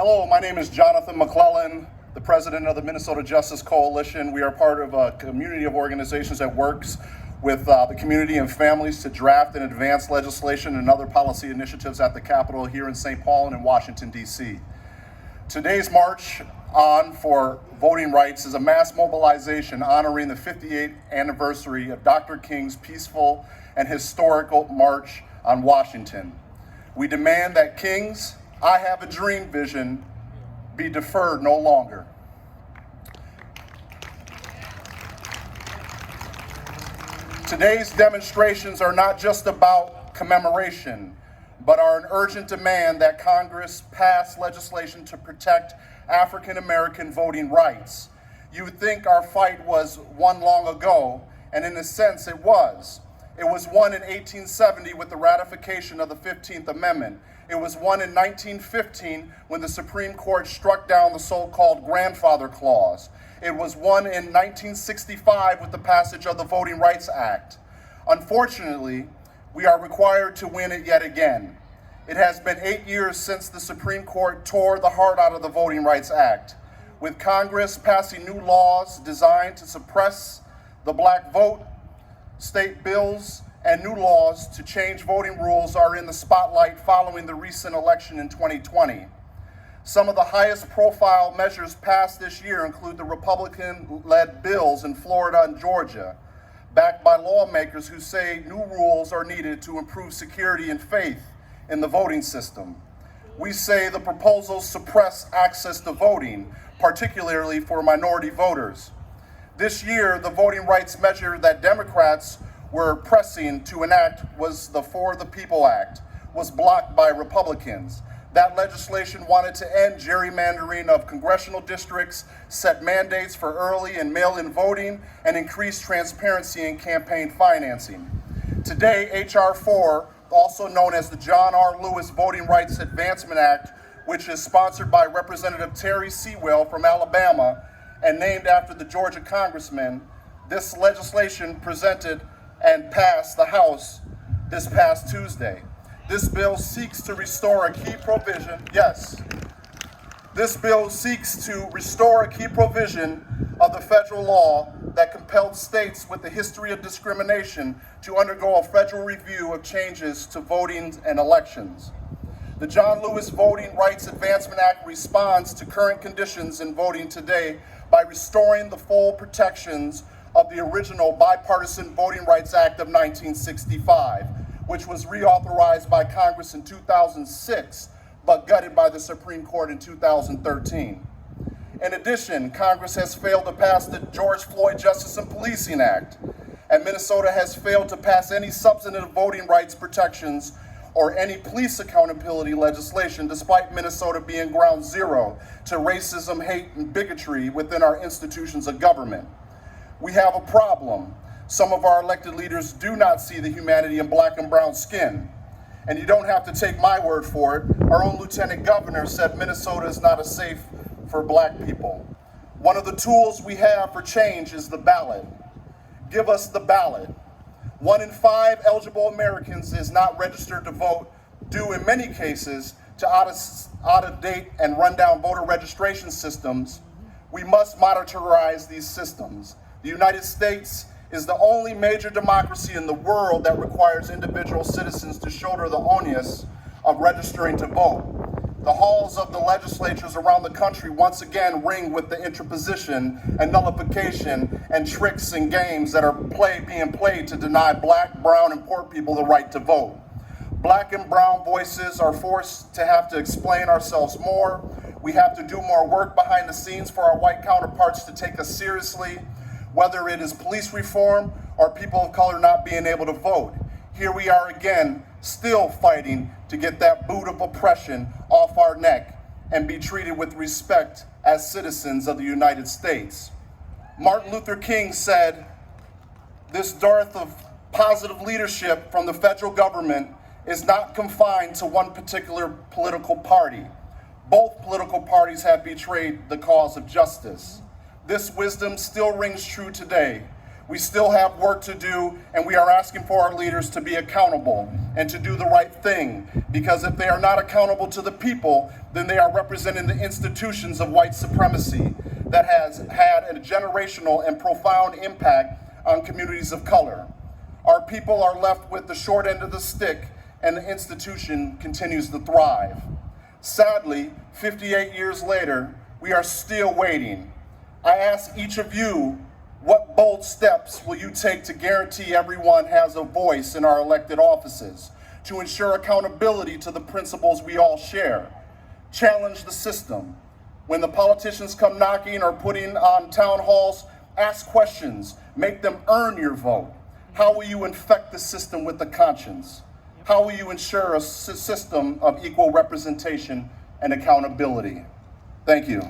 Hello, my name is Jonathan McClellan, the president of the Minnesota Justice Coalition. We are part of a community of organizations that works with the community and families to draft and advance legislation and other policy initiatives at the Capitol here in St. Paul and in Washington, D.C. Today's March On for Voting Rights is a mass mobilization honoring the 58th anniversary of Dr. King's peaceful and historical march on Washington. We demand that King's "I Have a Dream" vision be deferred no longer. Today's demonstrations are not just about commemoration, but are an urgent demand that Congress pass legislation to protect African American voting rights. You would think our fight was won long ago, and in a sense it was. It was won in 1870 with the ratification of the 15th Amendment. It was won in 1915 when the Supreme Court struck down the so-called grandfather clause. It was won in 1965 with the passage of the Voting Rights Act. Unfortunately, we are required to win it yet again. It has been 8 years since the Supreme Court tore the heart out of the Voting Rights Act, with Congress passing new laws designed to suppress the black vote. State bills and new laws to change voting rules are in the spotlight following the recent election in 2020. Some of the highest profile measures passed this year include the Republican-led bills in Florida and Georgia, backed by lawmakers who say new rules are needed to improve security and faith in the voting system. We say the proposals suppress access to voting, particularly for minority voters. This year, the voting rights measure that Democrats were pressing to enact was the For the People Act, was blocked by Republicans. That legislation wanted to end gerrymandering of congressional districts, set mandates for early and mail-in voting, and increase transparency in campaign financing. Today, H.R. 4, also known as the John R. Lewis Voting Rights Advancement Act, which is sponsored by Representative Terry Sewell from Alabama and named after the Georgia congressman, this legislation presented and passed the House this past Tuesday. This bill seeks to restore a key provision, This bill seeks to restore a key provision of the federal law that compelled states with a history of discrimination to undergo a federal review of changes to voting and elections. The John Lewis Voting Rights Advancement Act responds to current conditions in voting today by restoring the full protections of the original Bipartisan Voting Rights Act of 1965, which was reauthorized by Congress in 2006, but gutted by the Supreme Court in 2013. In addition, Congress has failed to pass the George Floyd Justice and Policing Act, and Minnesota has failed to pass any substantive voting rights protections or any police accountability legislation, despite Minnesota being ground zero to racism, hate, and bigotry within our institutions of government. We have a problem. Some of our elected leaders do not see the humanity in black and brown skin. And you don't have to take my word for it. Our own lieutenant governor said Minnesota is not a safe for black people. One of the tools we have for change is the ballot. Give us the ballot. 1 in 5 eligible Americans is not registered to vote, due in many cases to out-of-date and rundown voter registration systems. We must monitorize these systems. The United States is the only major democracy in the world that requires individual citizens to shoulder the onus of registering to vote. The halls of the legislatures around the country once again ring with the interposition and nullification and tricks and games that are being played to deny black, brown, and poor people the right to vote. Black and brown voices are forced to have to explain ourselves more. We have to do more work behind the scenes for our white counterparts to take us seriously, whether it is police reform or people of color not being able to vote. Here we are again, still fighting to get that boot of oppression off our neck and be treated with respect as citizens of the United States. Martin Luther King said, "This dearth of positive leadership from the federal government is not confined to one particular political party. Both political parties have betrayed the cause of justice." This wisdom still rings true today. We still have work to do, and we are asking for our leaders to be accountable and to do the right thing, because if they are not accountable to the people, then they are representing the institutions of white supremacy that has had a generational and profound impact on communities of color. Our people are left with the short end of the stick, and the institution continues to thrive. Sadly, 58 years later, we are still waiting. I ask each of you, what bold steps will you take to guarantee everyone has a voice in our elected offices, to ensure accountability to the principles we all share? Challenge the system. When the politicians come knocking or putting on town halls, ask questions, make them earn your vote. How will you infect the system with the conscience? How will you ensure a system of equal representation and accountability? Thank you.